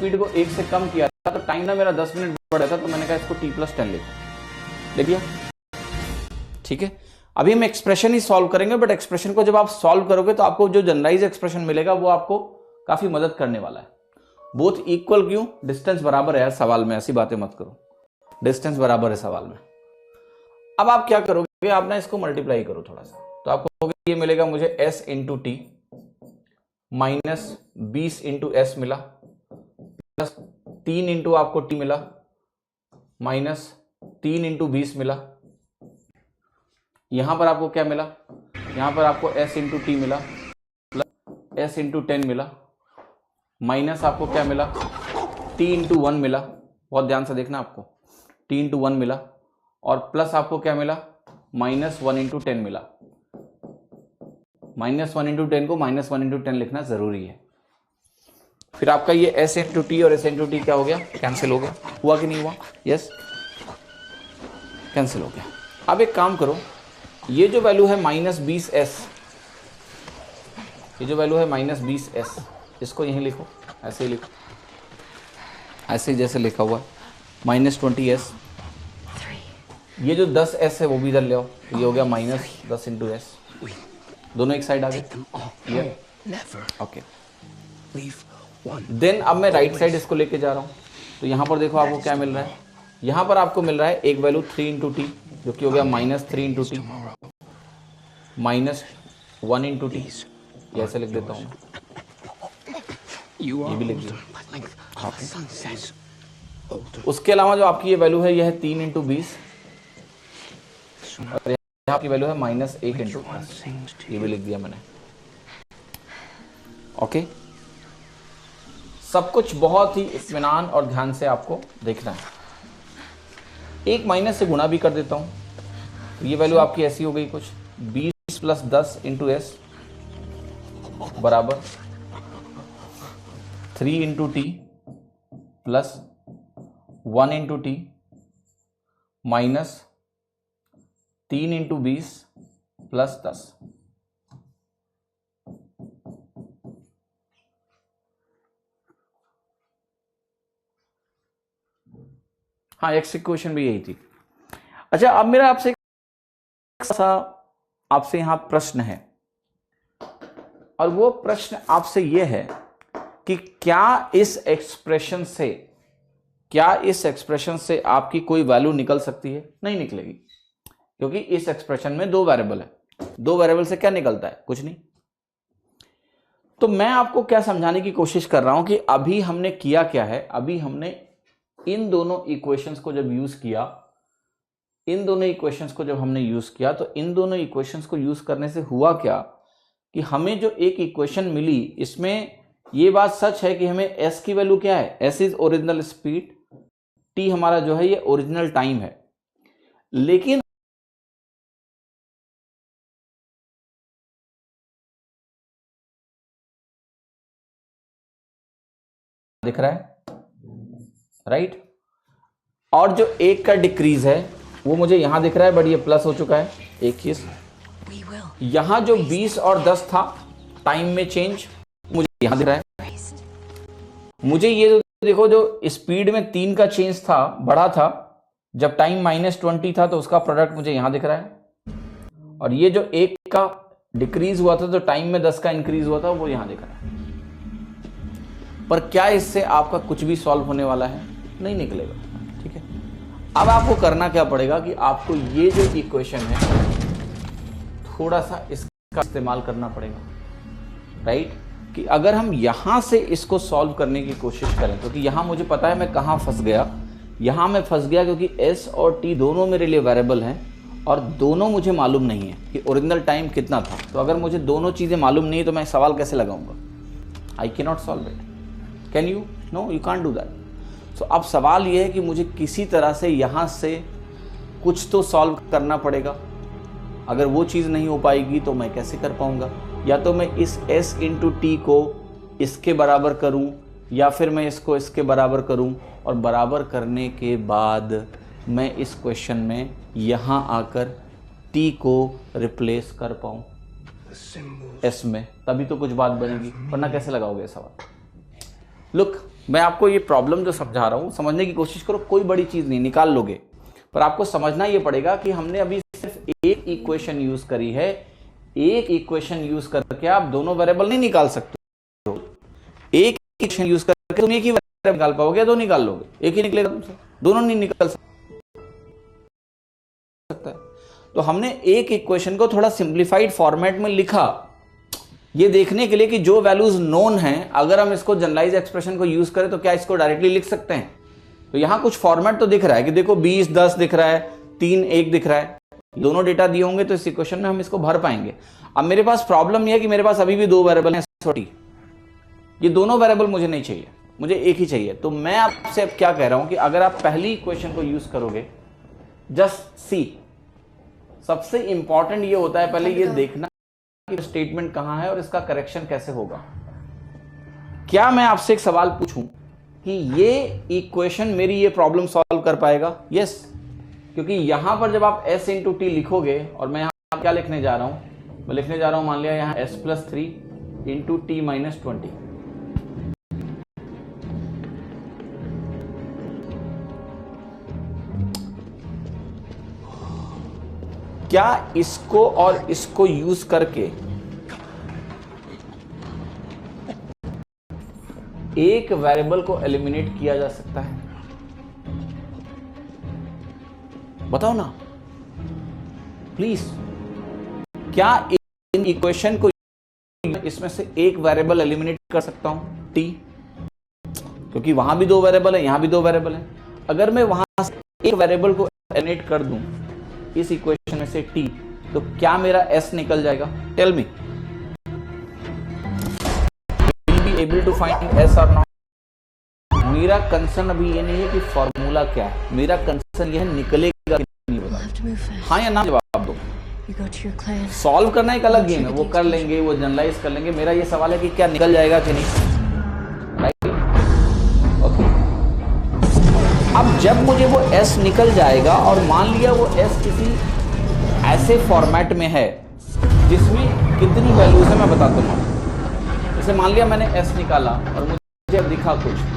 Speed को 1 से कम किया था तो टाइम ना मेरा 10 मिनट बढ़ा था, तो मैंने कहा इसको t+10 लिखो। लिख दिया, ठीक है। अभी हम एक्सप्रेशन ही सॉल्व करेंगे, बट एक्सप्रेशन को जब आप सॉल्व करोगे तो आपको जो जनरलाइज एक्सप्रेशन मिलेगा वो आपको काफी मदद करने वाला है। बोथ इक्वल क्यों? डिस्टेंस बराबर है यार सवाल में, ऐसी बातें मत करो, डिस्टेंस बराबर है सवाल में। अब आप क्या करोगे, आप ना इसको मल्टीप्लाई करो थोड़ा सा, तो आपको ये मिलेगा मुझे s into T minus 20 into S मिला, प्लस 3 इंटू आपको t मिला, माइनस 3 इंटू 20 मिला। यहां पर आपको क्या मिला, यहां पर आपको s इंटू टी मिला, प्लस s इंटू 10 मिला, माइनस आपको क्या मिला, t इंटू 1 मिला, बहुत ध्यान से देखना आपको, t इंटू 1 मिला, और प्लस आपको क्या मिला, माइनस 1 इंटू 10 मिला। माइनस 1 इंटू 10 को माइनस 1 इंटू 10 लिखना जरूरी है। फिर आपका ये s इंटू टी और s इंटू टी क्या हो गया, कैंसिल हो गया। हुआ कि नहीं हुआ? यस, कैंसिल हो गया। अब एक काम करो, ये जो वैल्यू है -20s, ये जो वैल्यू है -20s, इसको यहीं लिखो, ऐसे ही लिखो, ऐसे जैसे लिखा हुआ -20s। ये जो 10s है वो भी इधर ले आओ, ये हो गया -10 इंटू s, दोनों एक साइड आ गए। ओके, देन अब मैं राइट साइड इसको लेके जा रहा हूँ, तो यहाँ पर देखो आपको क्या मिल रहा है, यहाँ पर आपको मिल रहा है एक वैल्यू 3 इंटू टी, जो कि हो गया -3 इंटू टी, -1 इंटू टी, ये ऐसे लिख देता हूँ, ये भी लिख दिया। उसके अलावा जो आपकी ये वैल्यू है यह है 3 इंटू 20, और यहाँ की वैल्यू है -1 इंटू 10, ये भी लिख दिया मैंने। ओके, सब कुछ बहुत ही इत्मीनान और ध्यान से आपको देखना है। एक माइनस से गुणा भी कर देता हूं, तो ये वैल्यू आपकी ऐसी हो गई कुछ 20 प्लस 10 इंटू एस बराबर 3 into T plus 1 into T minus 3 into 20 plus 10। हाँ, एक्स इक्वेशन भी यही थी। अच्छा, अब मेरा आपसे यहां प्रश्न है, और वो प्रश्न आपसे ये है कि क्या इस एक्सप्रेशन से आपकी कोई वैल्यू निकल सकती है? नहीं निकलेगी, क्योंकि इस एक्सप्रेशन में 2 वेरिएबल है। 2 वेरिएबल से क्या निकलता है? कुछ नहीं। तो मैं आपको क्या समझाने की कोशिश कर रहा हूं कि अभी हमने किया क्या है, अभी हमने इन दोनों इक्वेशंस को जब यूज किया, तो इन दोनों इक्वेशंस को यूज करने से हुआ क्या कि हमें जो एक इक्वेशन मिली, इसमें ये बात सच है कि हमें s की वैल्यू क्या है, s is original speed, t हमारा जो है ये ओरिजिनल टाइम है, लेकिन दिख रहा है राइट, और जो एक का डिक्रीज है वो मुझे यहां दिख रहा है, बट ये प्लस हो चुका है। एक चीज, यहां जो 20 और 10 था टाइम में चेंज, मुझे यहां दिख रहा है। मुझे ये देखो, जो स्पीड में 3 का चेंज था, बढ़ा था, जब टाइम -20 था तो उसका प्रोडक्ट मुझे यहां दिख रहा है, और ये जो एक का डिक्रीज हुआ था तो टाइम में 10 का इंक्रीज हुआ था, वो यहां दिख रहा है। पर क्या इससे आपका कुछ भी सॉल्व होने वाला है? नहीं निकलेगा। ठीक है, अब आपको करना क्या पड़ेगा कि आपको ये जो इक्वेशन है थोड़ा सा इसका इस्तेमाल करना पड़ेगा, राइट। कि अगर हम यहां से इसको सॉल्व करने की कोशिश करें, क्योंकि यहां मुझे पता है मैं कहां फंस गया। यहां मैं फंस गया क्योंकि s और t दोनों मेरे लिए वेरिएबल हैं, और दोनों मुझे मालूम नहीं है कि ओरिजिनल टाइम कितना था। तो अगर मुझे दोनों चीजें मालूम नहीं तो मैं सवाल कैसे लगाऊंगा? I can not solve it. Can you? No, you can't do that. So अब सवाल यह है कि मुझे किसी तरह से यहां से कुछ तो सॉल्व करना पड़ेगा। अगर वो चीज़ नहीं हो पाएगी तो मैं कैसे कर पाऊंगा? या तो मैं इस s इंटू टी को इसके बराबर करूं, या फिर मैं इसको इसके बराबर करूं, और बराबर करने के बाद मैं इस क्वेश्चन में यहाँ आकर t को रिप्लेस कर पाऊं s में, तभी तो कुछ बात बनेगी, वरना कैसे लगाओगे सवाल? लुक, मैं आपको ये प्रॉब्लम जो समझा रहा हूँ समझने की कोशिश करो, कोई बड़ी चीज नहीं, निकाल लोगे, पर आपको समझना ये पड़ेगा कि हमने अभी सिर्फ एक इक्वेशन यूज करी है। एक इक्वेशन यूज करके आप दोनों वेरिएबल नहीं निकाल सकते हो। एक इक्वेशन यूज करके तुम एक ही वेरिएबल निकाल पाओगे, दो निकाल लोगे, एक ही निकलेगा तुमसे, दोनों नहीं निकल सकता है। तो हमने एक इक्वेशन को थोड़ा सिंप्लीफाइड फॉर्मेट में लिखा, ये देखने के लिए कि जो वैल्यूज नोन हैं, अगर हम इसको जनरलाइज एक्सप्रेशन को यूज करें तो क्या इसको डायरेक्टली लिख सकते हैं। तो यहां कुछ फॉर्मेट तो दिख रहा है कि देखो 20 10 दिख रहा है, 3 1 दिख रहा है, दोनों डेटा दिए होंगे तो इस इक्वेशन में हम इसको भर पाएंगे। अब मेरे पास प्रॉब्लम यह है कि मेरे पास अभी भी दो वेरिएबल हैं, ये दोनों वेरिएबल मुझे नहीं चाहिए, मुझे एक ही चाहिए। तो मैं आपसे अब क्या कह रहा हूं कि अगर आप पहली इक्वेशन को यूज करोगे, जस्ट सी, सबसे इंपॉर्टेंट ये होता है पहले ये देखना कि स्टेटमेंट कहां है और इसका करेक्शन कैसे होगा। क्या मैं आपसे एक सवाल पूछूं कि ये इक्वेशन मेरी ये प्रॉब्लम सॉल्व कर पाएगा? यस, क्योंकि यहां पर जब आप s इंटू टी लिखोगे, और मैं यहां क्या लिखने जा रहा हूं, मैं लिखने जा रहा हूं मान लिया यहां s plus 3 into T minus 20। क्या इसको और इसको यूज करके एक वेरिएबल को एलिमिनेट किया जा सकता है? बताओ ना प्लीज। क्या इन इक्वेशन को इसमें से एक वेरिएबल एलिमिनेट कर सकता हूं t? क्योंकि वहां भी दो वेरिएबल है, यहां भी दो वेरिएबल है। अगर मैं वहां से एक वेरिएबल को एलिमिनेट कर दूं इस इक्वेशन में से t, तो क्या मेरा s निकल जाएगा? Tell me, will be able to find s और नॉट? मेरा कंसर्न अभी ये नहीं है कि फॉर्मूला क्या है, मेरा कंसर्न ये है निकलेगा कि नहीं होगा। हाँ या ना जवाब दो। सॉल्व करना एक अलग गेम है, वो कर लेंगे, वो जनरलाइज कर लेंगे। मेरा ये सवाल है कि क्या निकल जाएगा कि नहीं, राइट? ओके। अब जब मुझे वो s निकल जाएगा, और मान लिया वो s किसी ऐसे फॉर्मेट में है जिसमें कितनी वैल्यूज है मैं बताता हूँ। जैसे मान लिया मैंने s निकाला और मुझे अब दिखा कुछ